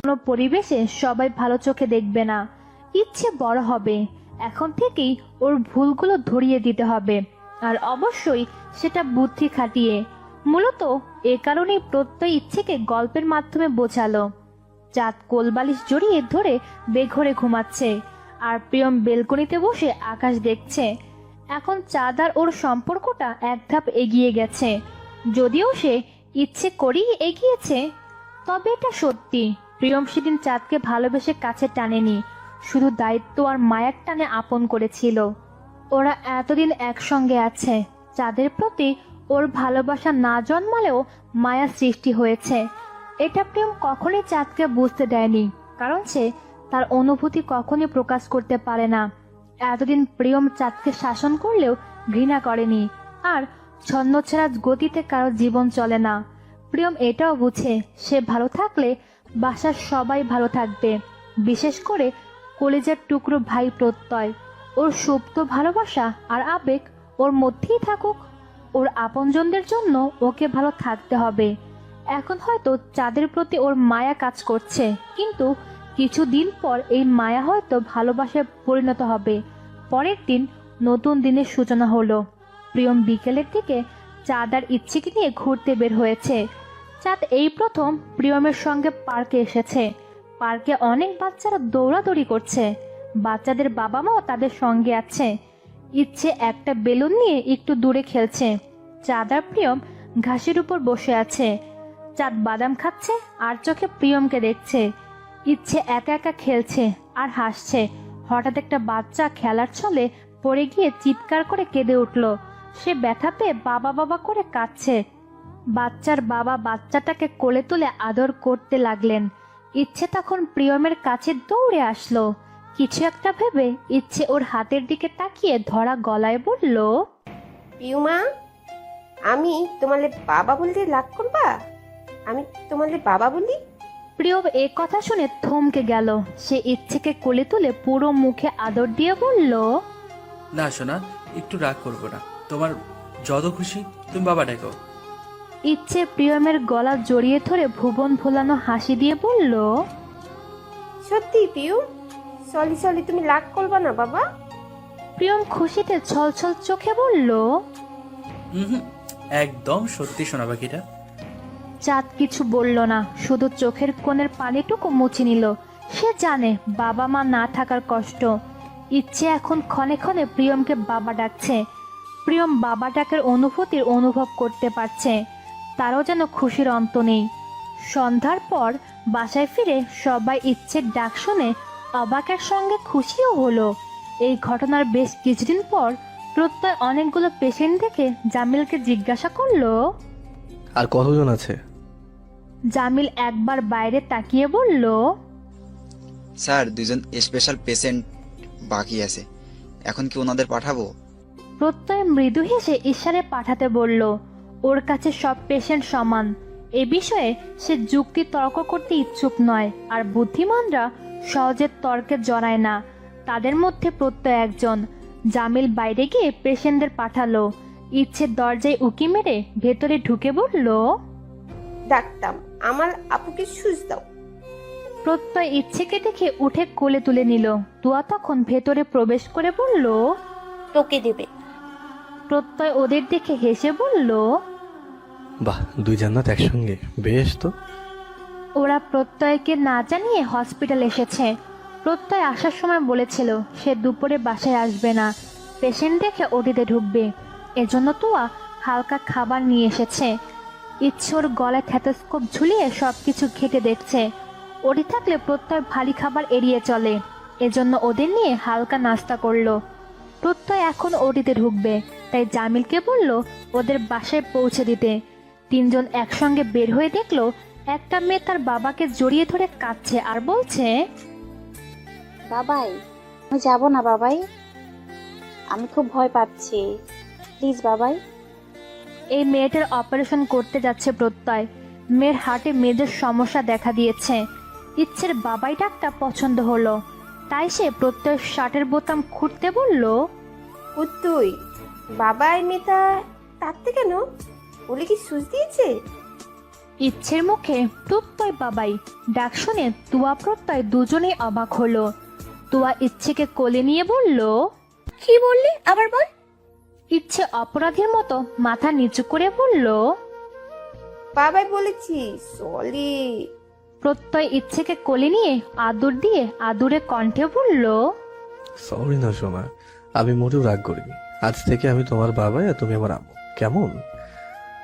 কোনো পরিবেশে সবাই ভালো চোখে দেখবে না। ইচ্ছে বড় হবে, এখন থেকেই ওর ভুলগুলো ধরিয়ে দিতে হবে, আর অবশ্যই সেটা বুদ্ধি খাটিয়ে। মূলত এ কারণেই প্রত্যয় ইচ্ছেকে গল্পের মাধ্যমে বোঝালো। চাঁদ কোলবালিশ জড়িয়ে ধরে বেঘরে ঘুমাচ্ছে, আর প্রিয়ম বেলকনিতে বসে আকাশ দেখছে। এখন চাঁদ আর ওর সম্পর্কটা এক ধাপ এগিয়ে গেছে, যদিও সে ইচ্ছে করেই এগিয়েছে। তবে এটা সত্যি, প্রিয়ম সেদিন চাঁদকে ভালোবেসে কাছে টানেনি, শুধু দায়িত্ব আর মায়ার টানে আপন করেছিল। ওরা এতদিন একসঙ্গে আছে, চাঁদের প্রতি ওর ভালোবাসা না জন্মালেও মায়া সৃষ্টি হয়েছে। এটা প্রেম কখনোই চাঁদকে বুঝতে দেয়নি, কারণ সে তার অনুভূতি কখনই প্রকাশ করতে পারে না। এতদিন প্রিয়ম চাঁদকে শাসন করলেও ঘৃণা করেনি, আর ছন্নছাড়া গতিতে কারো জীবন চলে না। প্রিয়ম এটাও বুঝে সে ভালো থাকলে বাসার সবাই ভালো থাকবে, বিশেষ করে কলেজের টুকরো ভাই প্রত্যয়। ওর সুপ্ত ভালোবাসা আর আবেগ ওর মধ্যেই থাকুক। ওর আপনজনদের জন্য ওকে ভালো থাকতে হবে। এখন হয়তো চাঁদের প্রতি ওর মায়া কাজ করছে, কিন্তু কিছুদিন পর এই মায়া হয়তো ভালোবাসায় পরিণত হবে। পরের দিন নতুন দিনের সূচনা হলো। প্রিয়ম বিকেলের দিকে চাঁদ আর ইচ্ছেকে নিয়ে ঘুরতে বের হয়েছে। চাঁদ এই প্রথম প্রিয়মের সঙ্গে পার্কে এসেছে। পার্কে অনেক বাচ্চারা দৌড়াদৌড়ি করছে, বাচ্চাদের বাবা মাও তাদের সঙ্গে আছে। ইচ্ছে একটা বেলুন নিয়ে একটু দূরে খেলছে। চাঁদ আর প্রিয়ম ঘাসের উপর বসে আছে। চাঁদ বাদাম খাচ্ছে আর চোখে প্রিয়মকে দেখছে। ইচ্ছে একা একা খেলছে আর হাসছে। হঠাৎ একটা বাচ্চা খেলার ছলে পড়ে গিয়ে চিৎকার করে কেঁদে উঠল। সে ব্যথা পেয়ে বাবা বাবা করে কাঁদছে। বাচ্চার বাবা বাচ্চাটাকে কোলে তুলে আদর করতে লাগলেন। ইচ্ছে তখন প্রিয়মের কাছে দৌড়ে আসলো। কিছু একটা ভেবে ইচ্ছে ওর হাতের দিকে তাকিয়ে ধরা গলায় বলল, পিউমা, আমি তোমালে বাবা বলতে রাগ করবা? আমি তোমালে বাবা বলি? প্রিয়ম এ কথা শুনে থমকে গেল। সে ইচ্ছেকে কোলে তুলে পুরো মুখে আদর দিয়ে বলল, না সোনা, একটু রাগ করবো না, তোমার যত খুশি তুমি বাবা ডাকো। ইচ্ছে প্রিয়মের গলা জড়িয়ে ধরে ভুবন ভোলানো হাসি দিয়ে বলল, সত্যি পিউ? সলি সলি, তুমি রাগ করবা না বাবা? প্রিয়ম খুশিতে ছলছল চোখে বলল, হুম, একদম সত্যি সোনা পাখিটা। চাঁদ কিছু বলল না, শুধু চোখের কোণের পানিটুকু মুছে নিল। সে জানে বাবা মা না থাকার কষ্ট। ইচ্ছে এখন ক্ষণে ক্ষণে প্রিয়মকে বাবা ডাকছে। প্রিয়ম বাবা ডাকের অনুভূতির অনুভব করতে পারছে। তারও যেন খুশির অন্ত নেই। সন্ধ্যার পর বাসায় ফিরে সবাই ইচ্ছের ডাক শুনে অবাকের সঙ্গে খুশিও হলো। এই ঘটনার বেশ কিছুদিন পর প্রত্যয় অনেকগুলো পেশেন্ট দেখে জামিলকে জিজ্ঞাসা করলো, আর কতজন আছে? জামিল একবার বাইরে তাকিয়ে বলল, স্যার, দুজন স্পেশাল পেশেন্ট বাকি আছে, এখন কি ওনাদের পাঠাবো? প্রত্যয় মৃদু হেসে ইশারে পাঠাতে বলল। ওর কাছে সব পেশেন্ট সমান। এ বিষয়ে সে যুক্তি তর্ক করতে ইচ্ছুক নয়, আর বুদ্ধিমানরা সহজে তর্কে জড়ায় না। তাদের মধ্যে প্রত্যয় একজন। জামিল বাইরে গিয়ে পেশেন্টদের পাঠালো। ইচ্ছে দরজায় উকি মেরে ভেতরে ঢুকে বলল, ডাকতাম, আমার আপুকে সুচ দাও। প্রত্যয় ইচ্ছেকে দেখে উঠে কোলে তুলে নিল। তুয়া তখন ভেতরে প্রবেশ করে বলল, তোকে দেবে। প্রত্যয় ওদের দেখে হেসে বলল, বাহ, দুই জান্নাত একসঙ্গে, বেশ তো। ওরা প্রত্যয়কে না জানিয়ে হসপিটাল এসেছে। প্রত্যয় আসার সময় বলেছিল সে দুপুরে বাসায় আসবে না, পেশেন্ট দেখে ওটিতে ঢুকবে। এজন্য তুয়া হালকা খাবার নিয়ে এসেছে। ইচ্ছে ওর গলায় থ্যাথোস্কোপ ঝুলিয়ে সবকিছু ঘেটে দেখছে। ওটি থাকলে প্রত্যয় ভারী খাবার এড়িয়ে চলে, এজন্য ওদের নিয়ে হালকা নাস্তা করলো। প্রত্যয় এখন ওটিতে ঢুকবে, তাই জামিলকে বলল ওদের বাসায় পৌঁছে দিতে। তিনজন একসঙ্গে বের হয়ে দেখলো একটা মেয়ে তার বাবাকে জড়িয়ে ধরে কাঁদছে আর বলছে, বাবাই, আমি যাব না বাবাই, আমি খুব ভয় পাচ্ছি, প্লিজ বাবাই। এই মেয়েটার অপারেশন করতে যাচ্ছে প্রত্যয়। মেয়ের হার্টে মেয়েদের সমস্যা দেখা দিয়েছে। ইচ্ছের বাবাই ডাকটা পছন্দ হলো, তাই সে প্রত্যয়ের শার্টের বোতাম খুঁড়তে বলল, তুই বাবা এই মেয়েটা কাঁদতে কেন? বলে কি সুচ দিয়েছে? ইচ্ছের মুখে প্রত্যয় বাবাই ডাক শুনে তুয়া প্রত্যয় দুজনেই অবাক হলো। তুয়া ইচ্ছেকে কোলে নিয়ে বলল, কি বললি আবার বল? ইচ্ছে অপরাধীর মতো মাথা নিচু করে বলল। বাবাই বলেছি, সলি। প্রত্যয় ইচ্ছেকে কোলে নিয়ে আদর দিয়ে আদুরে কণ্ঠে বলল, সরি না সোনা, আমি মোটেও রাগ করিনি। আজ থেকে আমি তোমার বাবা আর তুমি আমার আম্মু, কেমন?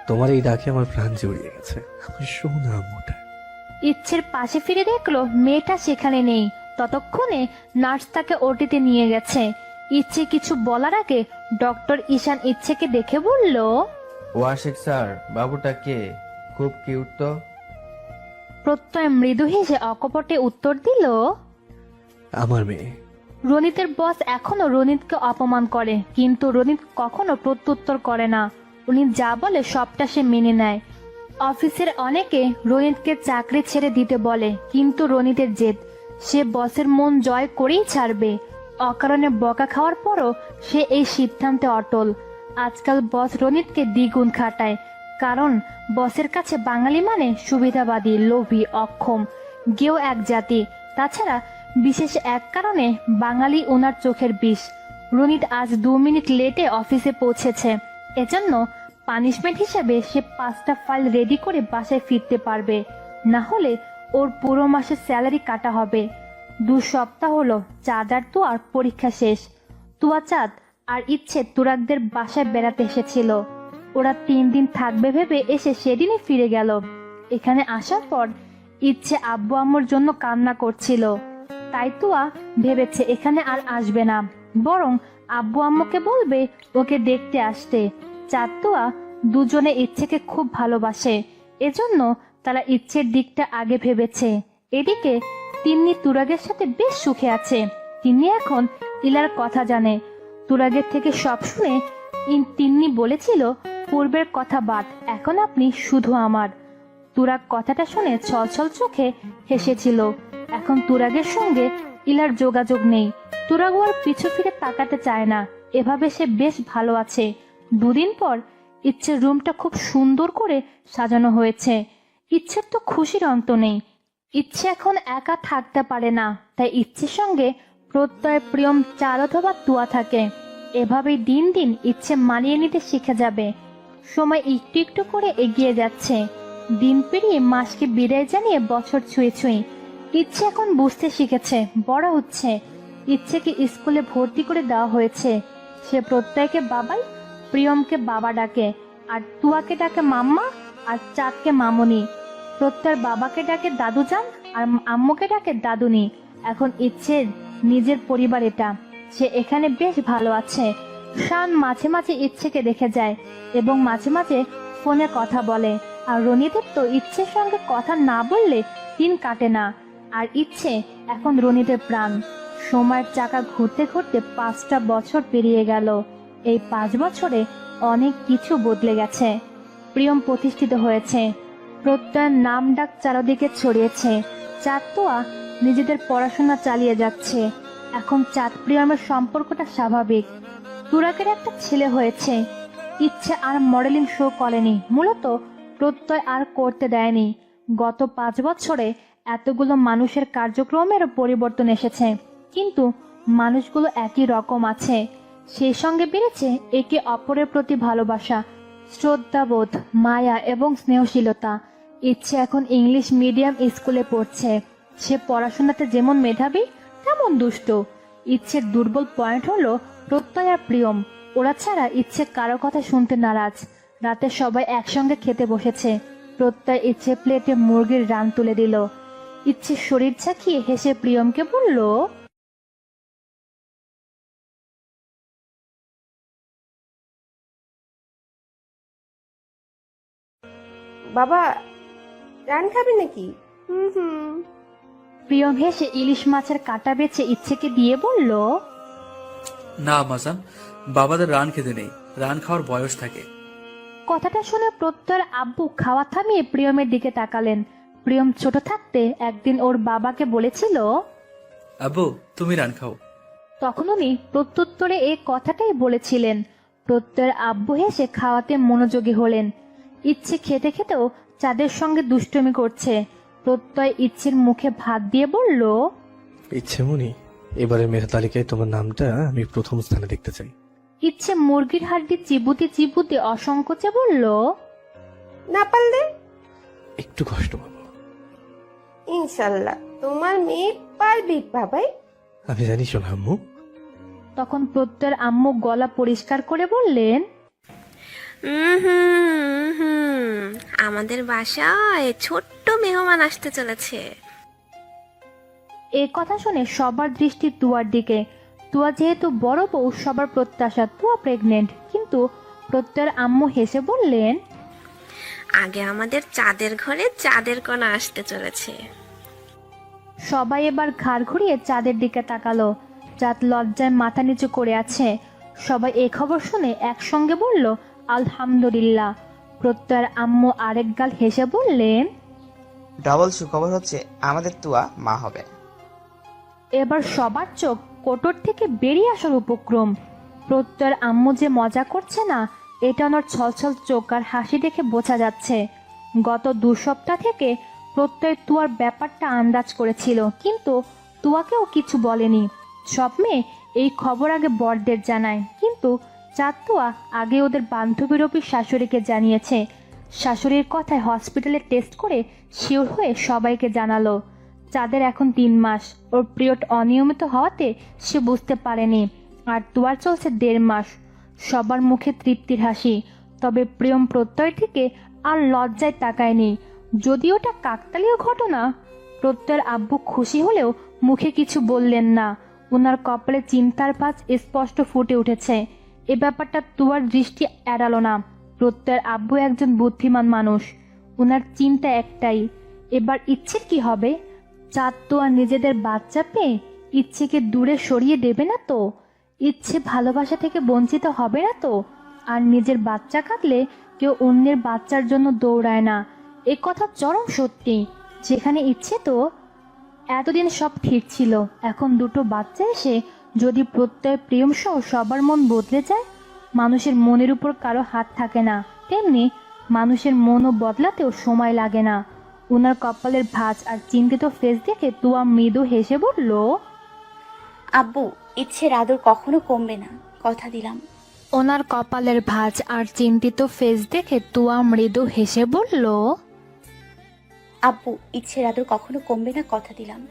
তোমার এই ডাকে আমার প্রাণ জুড়িয়ে গেছে, আমি সোনা আম্মুটা। ইচ্ছের পাশে ফিরে দেখলো মেয়েটা সেখানে নেই। ততক্ষণে নার্স তাকে ওটিতে নিয়ে গেছে। ইচ্ছে কিছু বলার আগে ডক্টর ঈশান ইচ্ছেকে দেখে বলল, ওয়াশিক স্যার, বাবুটা কে? খুব কিউট তো। প্রত্যয় মৃদু হেসে অকপটে উত্তর দিল, আমার মেয়ে। রনিতের বস এখনো রনিতকে অপমান করে, কিন্তু রনিত কখনো প্রত্যুত্তর করে না। উনি যা বলে সবটা সে মেনে নেয়। অফিসের অনেকে রনিতকে চাকরি ছেড়ে দিতে বলে, কিন্তু রনিতের জেদ, সে বসের মন জয় করেই ছাড়বে। অকারণে বকা খাওয়ার পরও সে এই সিদ্ধান্তে অটল। আজকাল বস রনিতকে দ্বিগুণ খাটায়, কারণ বসের কাছে বাঙালি মানে সুবিধাবাদী, লোভী, অক্ষম, গেও এক জাতি। তাছাড়া বিশেষ এক কারণে বাঙালি ওনার চোখের বিষ। রনিত আজ 2 মিনিট লেটে অফিসে পৌঁছেছে, এজন্য পানিশমেন্ট হিসেবে সে 5টা ফাইল রেডি করে বাসায় ফিরতে পারবে, না হলে ওর পুরো মাসের স্যালারি কাটা হবে। 2 সপ্তাহ হলো চাঁদ আর তুয়ার পরীক্ষা শেষ। তুয়া, চাঁদ আর ইচ্ছে তুরাকদের বাসায় বেড়াতে এসেছিল। ওরা 3 দিন থাকবে ভেবে এসে সেদিনই ফিরে গেল। এখানে আসার পর ইচ্ছে আব্বু আম্মুর জন্য কান্না করছিল, তাই তুয়া ভেবেছে এখানে আর আসবে না, বরং আব্বু আম্মুকে বলবে ওকে দেখতে আসতে। চাঁদ তুয়া দুজনে ইচ্ছেকে খুব ভালোবাসে, এজন্য তারা ইচ্ছের দিকটা আগে ভেবেছে। এদিকে তিন্নি তুরাগের সাথে বেশ সুখে আছে। তিন্নি এখন ইলার কথা জানে, তুরাগের থেকে সব শুনে। তিন্নি বলেছিল, পূর্বের কথা বাদ, এখন আপনি শুধু আমার। তুরাগ কথাটা শুনে ছলছল চোখে হেসেছিল। এখন তুরাগের সঙ্গে ইলার যোগাযোগ নেই। তুরাগ আর পিছু ফিরে তাকাতে চায় না, এভাবে সে বেশ ভালো আছে। 2 দিন পর ইচ্ছের রুমটা খুব সুন্দর করে সাজানো হয়েছে। ইচ্ছের তো খুশির অন্ত নেই। ইচ্ছে এখন একা থাকতে পারে না, তাই ইচ্ছের সঙ্গে প্রত্যয়, প্রিয়ম, চার অথবা তুয়া থাকে। এভাবেই দিন দিন ইচ্ছে মানিয়ে নিতে শিখে যাবে। সময় একটু একটু করে এগিয়ে যাচ্ছে। দিন পেরিয়ে মাসকে বিদায় জানিয়ে বছর ছুঁয়ে ছুঁই। ইচ্ছে এখন বুঝতে শিখেছে, বড় হচ্ছে। ইচ্ছেকে স্কুলে ভর্তি করে দেওয়া হয়েছে। সে প্রত্যয়কে বাবাই, প্রিয়মকে বাবা ডাকে, আর তুয়াকে ডাকে মাম্মা, আর চাঁদকে মামনি। প্রত্যয়ের বাবাকে ডাকে দাদুজান, আর আম্মুকে ডাকে দাদুনি। এখন ইচ্ছের নিজের পরিবার এটা, সে এখানে বেশ ভালো আছে। শান মাঝে মাঝে ইচ্ছেকে দেখে যায় এবং মাঝে মাঝে ফোনে কথা বলে। আর রনিতের তো ইচ্ছের সঙ্গে কথা না বললে দিন কাটে না। আর ইচ্ছে এখন রনিতের প্রাণ। সময়ের চাকা ঘুরতে ঘুরতে 5টা বছর পেরিয়ে গেল। এই 5 বছরে অনেক কিছু বদলে গেছে। প্রিয়ম প্রতিষ্ঠিত হয়েছে, প্রত্যয়ের নাম ডাক চারদিকে ছড়িয়েছে। চাঁদ তোয়া নিজেদের পড়াশোনা চালিয়ে যাচ্ছে। এখন চাঁদ প্রিয়মের সম্পর্কটা স্বাভাবিক। তুরাকের একটা ছেলে হয়েছে। ইচ্ছে আর মডেলিং শো করেনি, মূলত প্রত্যয় আর করতে দেয়নি। গত 5 বছরে এতগুলো মানুষের কার্যক্রমেরও পরিবর্তন এসেছে, কিন্তু মানুষগুলো একই রকম আছে। সেই সঙ্গে বেড়েছে একে অপরের প্রতি ভালোবাসা, শ্রদ্ধাবোধ, মায়া এবং স্নেহশীলতা। ইচ্ছে এখন ইংলিশ মিডিয়াম স্কুলে পড়ছে। সে পড়াশোনাতে যেমন মেধাবী তেমন দুষ্ট। ইচ্ছের দুর্বল পয়েন্ট হলো প্রত্যয় আর প্রিয়ম। ওরা ছাড়া ইচ্ছে কারো কথা শুনতে নারাজ। রাতে সবাই একসঙ্গে খেতে বসেছে। প্রত্যয় ইচ্ছে প্লেটে মুরগির রান তুলে দিল। ইচ্ছে শরীর চাকিয়ে হেসে প্রিয়মকে বলল, বাবা রান খাবে নাকি? হুম। প্রিয়ম হেসে ইলিশ মাছের কাঁটা বেছে ইচ্ছেকে দিয়ে বলল, না মাজান, বাবাদের রান খেতে নেই, রান খাওয়ার বয়স থাকে। কথাটা শুনে প্রত্যয়ের আব্বু খাওয়া থামিয়ে প্রিয়মের দিকে তাকালেন। প্রিয়ম ছোট থাকতে একদিন ওর বাবাকে বলেছিল, আব্বু তুমি রান খাও। তখন উনি প্রত্যুত্তরে এই কথাটাই বলেছিলেন। প্রত্যয়ের আব্বু হেসে খাওয়াতে মনোযোগী হলেন। ইচ্ছে খেতে খেতেও চাঁদের সঙ্গে দুষ্টুমি করছে। প্রত্যয় ইচ্ছের মুখে ভাত দিয়ে বলল, ইচ্ছেমণি, এবারের মেধা তালিকায় তোমার নামটা আমি প্রথম স্থানে দেখতে চাই। ইচ্ছে মুরগির হাড্ডি চিবুতে চিবুতে অসংকোচে বলল, না পারলে? একটু কষ্ট পাবো। ইনশাল্লাহ তোমার মেয়ে পারবে বাবাই। আমি জানি শোনা আম্মু। তখন প্রত্যয়ের আম্মু গলা পরিষ্কার করে বললেন, আমাদের বাসায় ছোট্ট মেহমান আসতে চলেছে। এ কথা শুনে সবার দৃষ্টি তুয়ার দিকে। তুয়া যেহেতু বড় বউ, সবার প্রত্যাশা তুয়া প্রেগনেন্ট। কিন্তু প্রত্যয়ের আম্মু হেসে বললেন, আগে আমাদের চাঁদের ঘরে চাঁদের কণা আসতে চলেছে। সবাই এবার ঘাড় ঘুরিয়ে চাঁদের দিকে তাকালো। চাঁদ লজ্জায় মাথা নিচু করে আছে। সবাই এই খবর শুনে একসঙ্গে বলল, আলহামদুলিল্লাহ। প্রত্যয়ের আম্মু আরেক গাল হেসে বললেন, ডাবল সুখবর হচ্ছে আমাদের তুয়া মা হবে। এবার সবার চোখ কোটর থেকে বেরিয়ে আসার উপক্রম। প্রত্যয়ের আম্মু যে মজা করছে না, এটা ওনার ছলছল চোখ আর হাসি দেখে বোঝা যাচ্ছে। গত 2 সপ্তাহ থেকে প্রত্যয় তুয়ার ব্যাপারটা আন্দাজ করেছিল, কিন্তু তুয়াকেও কিছু বলেনি। সব মেয়ে এই খবর আগে বরদের জানায়, কিন্তু চাঁদ তুয়া আগে ওদের বান্ধবীরূপী শাশুড়িকে জানিয়েছে। শাশুড়ির কথায় হসপিটালে টেস্ট করে শিওর হয়ে সবাইকে জানালো। চাঁদের এখন 3 মাস। ওর পিরিয়ড অনিয়মিত হওয়াতে সে বুঝতে পারেনি। আর তুয়ার চলছে 1.5 মাস। সবার মুখে তৃপ্তির হাসি। তবে প্রিয়ম প্রত্যয় থেকে আর লজ্জায় তাকায়নি। যদি ওটা কাকতালীয় ঘটনা। প্রত্যয়ের আব্বু খুশি হলেও মুখে কিছু বললেন না। ওনার কপালে চিন্তার ভাঁজ স্পষ্ট ফুটে উঠেছে। এ ব্যাপারটা তুয়ার দৃষ্টি এড়ালো না। প্রত্যয়ের আব্বু একজন বুদ্ধিমান মানুষ। ওনার চিন্তা একটাই, এবার ইচ্ছের কি হবে? চাঁদ তো আর নিজেদের বাচ্চা পেয়ে ইচ্ছেকে দূরে সরিয়ে দেবে না তো? ইচ্ছে ভালোবাসা থেকে বঞ্চিত হবে না তো? আর নিজের বাচ্চা কাঁদলে কেউ অন্যের বাচ্চার জন্য দৌড়ায় না। এ কথা চরম সত্যি। যেখানে ইচ্ছে তো এতদিন সব ঠিক ছিল, এখন 2টো বাচ্চা এসে যদি প্রত্যয় প্রিয়ম সহ সবার মন বদলে যায়। মানুষের মনের উপর কারো হাত থাকে না, তেমনি মানুষের মনও বদলাতেও সময় লাগে না। ওনার কপালের ভাঁজ আর চিন্তিত ফেস দেখে তুয়া মৃদু হেসে বলল, আব্বু, ইচ্ছের আদর কখনো কমবে না, কথা দিলাম। ওনার কপালের ভাঁজ আর চিন্তিত ফেস দেখে তুয়া মৃদু হেসে বলল, আব্বু, ইচ্ছের আদর কখনো কমবে না, কথা দিলাম।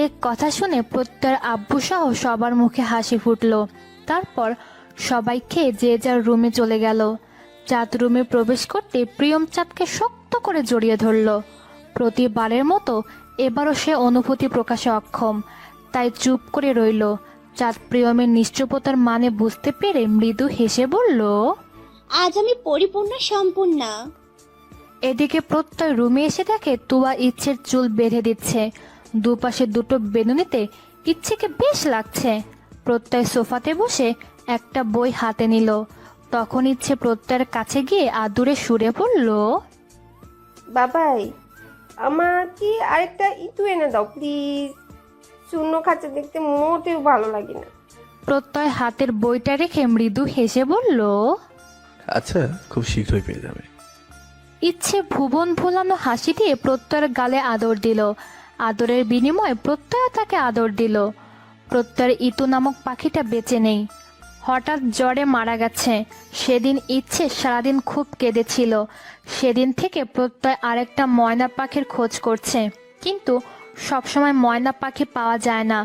এ কথা শুনে প্রত্যয়ের আব্বু সহ সবার মুখে হাসি ফুটল। তারপর সবাই খেয়ে যে যার রুমে চলে গেল। চাঁদ রুমে প্রবেশ করতে প্রিয়ম চাঁদকে শক্ত করে জড়িয়ে ধরল। প্রতিবারের মতো এবারও সে অনুভূতি প্রকাশে অক্ষম, তাই চুপ করে রইল। চাঁদ প্রিয়মের নিশ্চুপতার মানে বুঝতে পেরে মৃদু হেসে বলল, আজ আমি পরিপূর্ণ সম্পূর্ণ। এদিকে প্রত্যয় রুমে এসে দেখে তুয়া ইচ্ছের চুল বেঁধে দিচ্ছে। দুপাশে 2টো বেনুনিতে ইচ্ছেকে বেশ লাগছে। প্রত্যয় সোফাতে বসে একটা বই হাতে নিল। তখন ইচ্ছে প্রত্যয়ের কাছে গিয়ে আদুরে সুরে বলল, বাবাই, আমার কি আরেকটা ইতু এনে দাও প্লিজ। শূন্য খাঁচা দেখতে মোটেও ভালো লাগে না। প্রত্যয় হাতের বইটা রেখে মৃদু হেসে বলল, আচ্ছা, খুব শীঘ্রই পেয়ে যাবে। ইচ্ছে ভুবন ভোলানো হাসি দিয়ে প্রত্যয়ের গালে আদর দিল। আদরের বিনিময়ে প্রত্যয় তাকে আদর দিল। প্রত্যয়ের ইতু নামক পাখিটা বেঁচে নেই, হঠাৎ জ্বরে মারা গেছে। সেদিন ইচ্ছে সারাদিন খুব কেঁদেছিল। সেদিন থেকে প্রত্যয় আরেকটা ময়না পাখির খোঁজ করছে, কিন্তু সবসময় ময়না পাখি পাওয়া যায় না।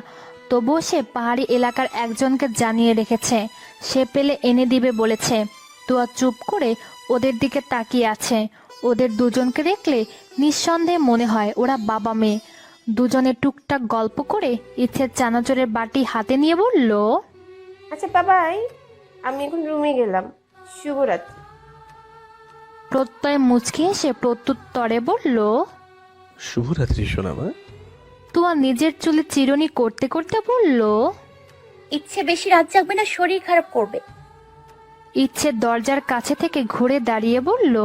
তবুও সে পাহাড়ি এলাকার একজনকে জানিয়ে রেখেছে, সে পেলে এনে দিবে বলেছে। তুয়া চুপ করে ওদের দিকে তাকিয়ে আছে। ওদের দুজনকে দেখলে নিঃসন্দেহে মনে হয় ওরা বাবা মেয়ে। দুজনে টুকটাক গল্প করে ইচ্ছের চানাচুরের বাটি হাতে নিয়ে বলল, আচ্ছা বাবাই, আমি এখন রুমে গেলাম, শুভরাত্রি। প্রত্যয় মুচকি এসে প্রত্যুত্তরে বলল, শুভরাত্রি সোনামা। তুয়া নিজের চুলে চিরুনি করতে করতে বলল, ইচ্ছে বেশি রাত জাগবে না, শরীর খারাপ করবে। ইচ্ছে দরজার কাছে থেকে ঘুরে দাঁড়িয়ে বলল,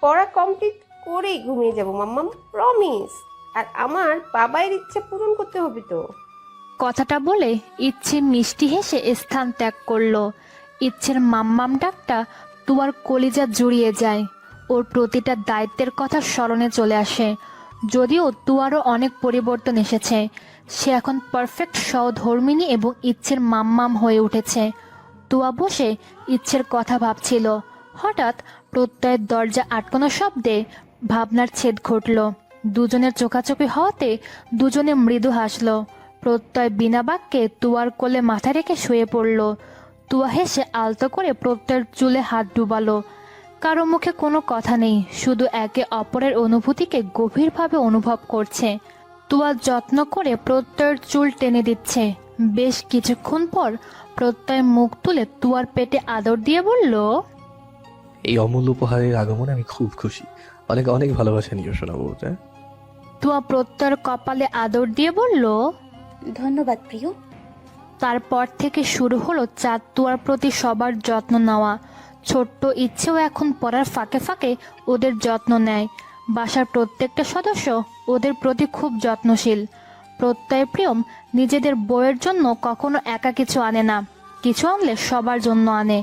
পড়া কমপ্লিট করেই ঘুমিয়ে যাব মাম্মাম, প্রমিস। আর আমার বাবাইয়ের ইচ্ছা পূরণ করতে হবে তো। কথাটা বলে ইচ্ছে মিষ্টি হেসে স্থান ত্যাগ করলো। ইচ্ছের মাম্মাম ডাকটা তুয়ার কলিজা জুড়িয়ে যায়। ওর প্রতিটা দায়িত্বের কথা স্মরণে চলে আসে। যদিও তুয়ারও অনেক পরিবর্তন এসেছে, সে এখন পারফেক্ট সহধর্মিণী এবং ইচ্ছের মাম্মাম হয়ে উঠেছে। তুয়া বসে ইচ্ছের কথা ভাবছিল। হঠাৎ প্রত্যয়ের দরজা আটকানো শব্দে ভাবনার ছেদ ঘটল। দুজনের চোখাচোখি হওয়াতে দুজনে মৃদু হাসল। প্রত্যয় বিনা বাক্যে তুয়ার কোলে মাথা রেখে শুয়ে পড়ল। তুয়া হেসে আলতো করে প্রত্যয়ের চুলে হাত ডুবালো। কারো মুখে কোনো কথা নেই, শুধু একে অপরের অনুভূতিকে গভীরভাবে অনুভব করছে। তুয়া যত্ন করে প্রত্যয়ের চুল টেনে দিচ্ছে। বেশ কিছুক্ষণ পর প্রত্যয় মুখ তুলে তুয়ার পেটে আদর দিয়ে বলল, এই অমূল্য উপহারের আগমনে আমি খুব খুশি। অনেক অনেক ভালোবাসা নিয়ে শোনাবো ওটা। তুয়া প্রত্যয়ের কপালে আদর দিয়ে বলল। ধন্যবাদ প্রিয়। তারপর থেকে শুরু হলো চাঁদ তুয়ার প্রতি সবার যত্ন নেওয়া। ছোট্ট ইচ্ছেও এখন পড়ার ফাঁকে ফাঁকে ওদের যত্ন নেয়। বাসার প্রত্যেকটা সদস্য ওদের প্রতি খুব যত্নশীল। প্রত্যয় প্রিয়ম নিজেদের বউয়ের জন্য কখনো একা কিছু আনে না, কিছু আনলে সবার জন্য আনে।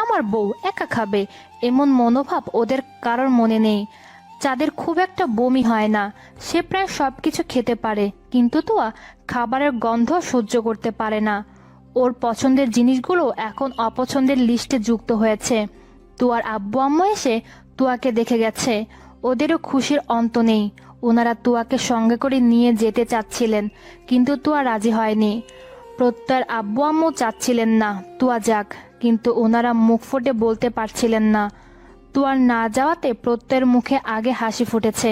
আমার বউ একা খাবে এমন মনোভাব ওদের কারোর মনে নেই। চাঁদের খুব একটা বমি হয় না, সে প্রায় সবকিছু খেতে পারে, কিন্তু তুয়া খাবারের গন্ধ সহ্য করতে পারে না। ওর পছন্দের জিনিসগুলো এখন অপছন্দের লিস্টে যুক্ত হয়েছে। তুয়ার আব্বু আম্মু এসে তুয়াকে দেখে গেছে। ওদেরও খুশির অন্ত নেই। ওনারা তুয়াকে সঙ্গে করে নিয়ে যেতে চাচ্ছিলেন, কিন্তু তুয়া রাজি হয়নি। প্রত্যয়ের আব্বু আম্মু চাচ্ছিলেন না তুয়া যাক, কিন্তু ওনারা মুখ ফুটে বলতে পারছিলেন না। তুয়ার না যাওয়াতে প্রত্যয়ের মুখে আগে হাসি ফুটেছে।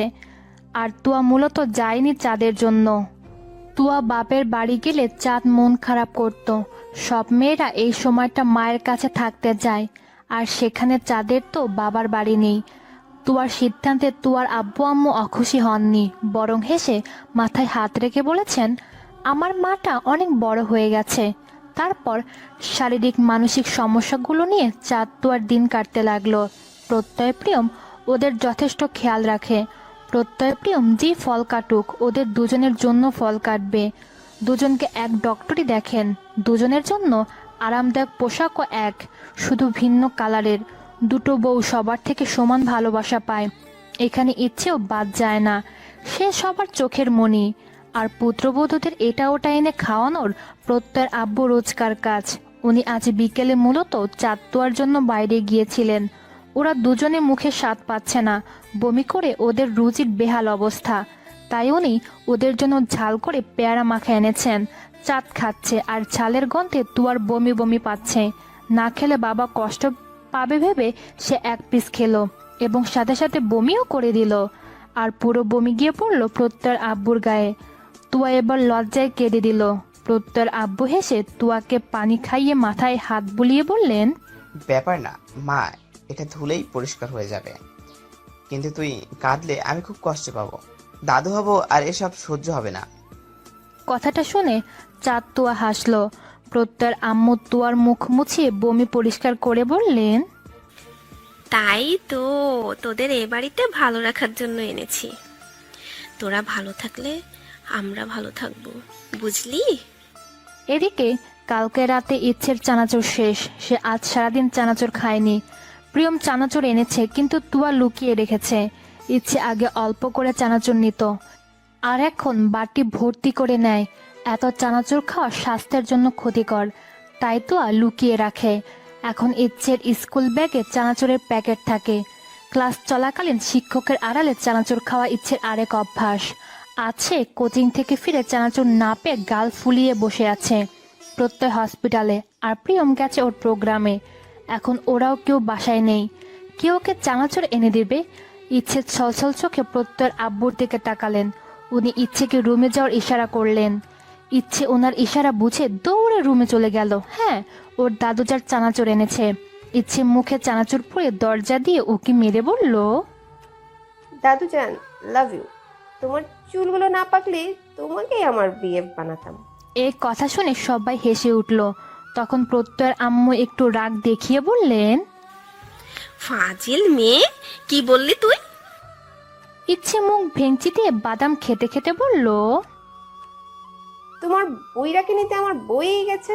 আর তুয়া মূলত যায়নি চাঁদের জন্য। তুয়া বাপের বাড়ি গেলে চাঁদ মন খারাপ করত। সব মেয়েরা এই সময়টা মায়ের কাছে থাকতে যায়, আর সেখানে চাঁদের তো বাবার বাড়ি নেই। তুয়ার সিদ্ধান্তে তুয়ার আব্বু আম্মু অখুশি হননি, বরং হেসে মাথায় হাত রেখে বলেছেন, আমার মাটা অনেক বড় হয়ে গেছে। তারপর শারীরিক মানসিক সমস্যাগুলো নিয়ে চাঁদ তুয়ার দিন কাটতে লাগলো। প্রত্যয় প্রিয়ম ওদের যথেষ্ট খেয়াল রাখে। প্রত্যয় প্রিয়ম যে ফল কাটুক ওদের দুজনের জন্য ফল কাটবে। দুজনকে এক ডক্টরই দেখেন। দুজনের জন্য আরামদায়ক পোশাকও এক, শুধু ভিন্ন কালারের। দুটো বউ সবার থেকে সমান ভালোবাসা পায়। এখানে ইচ্ছেও বাদ যায় না। সে সবার চোখের মণি। আর পুত্রবধূদের এটা ওটা এনে খাওয়ানোর প্রত্যয়ের আব্বু রোজকার কাজ। উনি আজ বিকেলে মূলত চাঁদ তোয়ার জন্য বাইরে গিয়েছিলেন। ওরা দুজনে মুখে স্বাদ পাচ্ছে না, বমি করে ওদের রুচির বেহাল অবস্থা। তাই উনি ওদের জন্য ঝাল করে পেয়ারা মাখা এনেছেন। চাঁদ খাচ্ছে আর ঝালের গন্ধে তুয়ার বমি বমি পাচ্ছে। না খেলে বাবা কষ্ট পাবে ভেবে সে এক পিস খেলো এবং সাথে সাথে বমিও করে দিল। আর পুরো বমি গিয়ে পড়লো প্রত্যয়ের আব্বুর গায়ে। তুয়া এবার লজ্জায় কেঁদে দিল। প্রত্যয়ের আব্বু হেসে তুয়াকে পানি খাইয়ে মাথায় হাত বুলিয়ে বললেন, ব্যাপার না মা, এটা ধুলেই পরিষ্কার হয়ে যাবে। কিন্তু তুই কাঁদলে আমি খুব কষ্ট পাবো, দাদু হব, আর এসব সহ্য হবে না। কথাটা শুনে চাঁদ তুয়া হাসলো। প্রত্যয়ের আম্মু তুয়ার মুখ মুছিয়ে বমি পরিষ্কার করে বললেন, তাই তো তোদের এ বাড়িতে ভালো রাখার জন্য এনেছি। তোরা ভালো থাকলে আমরা ভালো থাকবো, বুঝলি? এদিকে কালকে রাতে ইচ্ছের চানাচুর শেষ। সে আজ সারাদিন চানাচুর খায়নি। প্রিয়ম চানাচুর এনেছে, কিন্তু তুয়া লুকিয়ে রেখেছে। ইচ্ছে আগে অল্প করে চানাচুর নিত, আর এখন বাটি ভর্তি করে নেয়। এত চানাচুর খাওয়া স্বাস্থ্যের জন্য ক্ষতিকর, তাই তুয়া লুকিয়ে রাখে। এখন ইচ্ছের স্কুল ব্যাগে চানাচুরের প্যাকেট থাকে। ক্লাস চলাকালীন শিক্ষকের আড়ালে চানাচুর খাওয়া ইচ্ছের আরেক অভ্যাস আছে। কোচিং থেকে ফিরে চানাচুর না পেয়ে গাল ফুলিয়ে বসে আছে। প্রত্যয় হসপিটালে, আর প্রিয়ম গেছে ওর প্রোগ্রামে। এখন ওরাও কেউ বাসায় নেই। কেউ ওকে চানাচুর এনে দেবে? ইচ্ছে ছলছল চোখে প্রত্যয়ের আব্বুর দিকে তাকালেন। উনি ইচ্ছেকে রুমে যাওয়ার ইশারা করলেন। ইচ্ছে ওনার ইশারা বুঝে দৌড়ে রুমে চলে গেল। হ্যাঁ, ওর দাদু যার চানাচুর এনেছে। ইচ্ছে মুখে চানাচুর পুড়ে দরজা দিয়ে উকি মেরে বলল, দাদু জান, লাভ ইউ। তোমার চুলগুলো না পাকলে তোমাকেই আমার বিয়ে বানাতাম। এই কথা শুনে সবাই হেসে উঠল। তখন প্রত্যয়ের আম্মু একটু রাগ দেখিয়ে বললেন, ফাজিল মেয়ে, কি বললি তুই? ইচ্ছে মুখ ভেঙচি দিয়ে বাদাম খেতে খেতে বলল, তোমার বইরাকে নিতে আমার বই গেছে।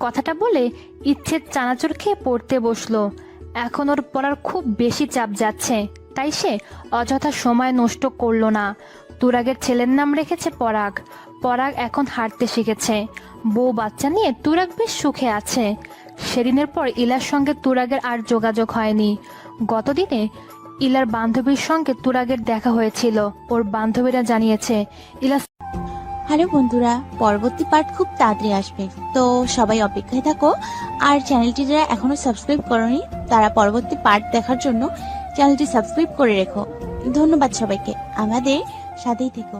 কথাটা বলে ইচ্ছের চানাচুর খেয়ে পড়তে বসলো। এখন ওর পড়ার খুব বেশি চাপ যাচ্ছে, তাই সে অযথা সময় নষ্ট করলো না। তুরাগের ছেলের নাম রেখেছে পরাগ। পরাগ এখন হাঁটতে শিখেছে। বউ বাচ্চা নিয়ে তুরাগ বেশ সুখে আছে। সেদিনের পর ইলার সঙ্গে তুরাগের আর যোগাযোগ হয়নি। গতদিনে ইলার বান্ধবীর সঙ্গে তুরাগের দেখা হয়েছিল। ওর বান্ধবীরা জানিয়েছে ইলা হ্যালো বন্ধুরা, পরবর্তী পার্ট খুব তাড়াতাড়ি আসবে, তো সবাই অপেক্ষায় থাকো। আর চ্যানেলটি যারা এখনো সাবস্ক্রাইব করনি তারা পরবর্তী পার্ট দেখার জন্য চ্যানেলটি সাবস্ক্রাইব করে রেখো। ধন্যবাদ সবাইকে, আমাদের সাথেই থেকো।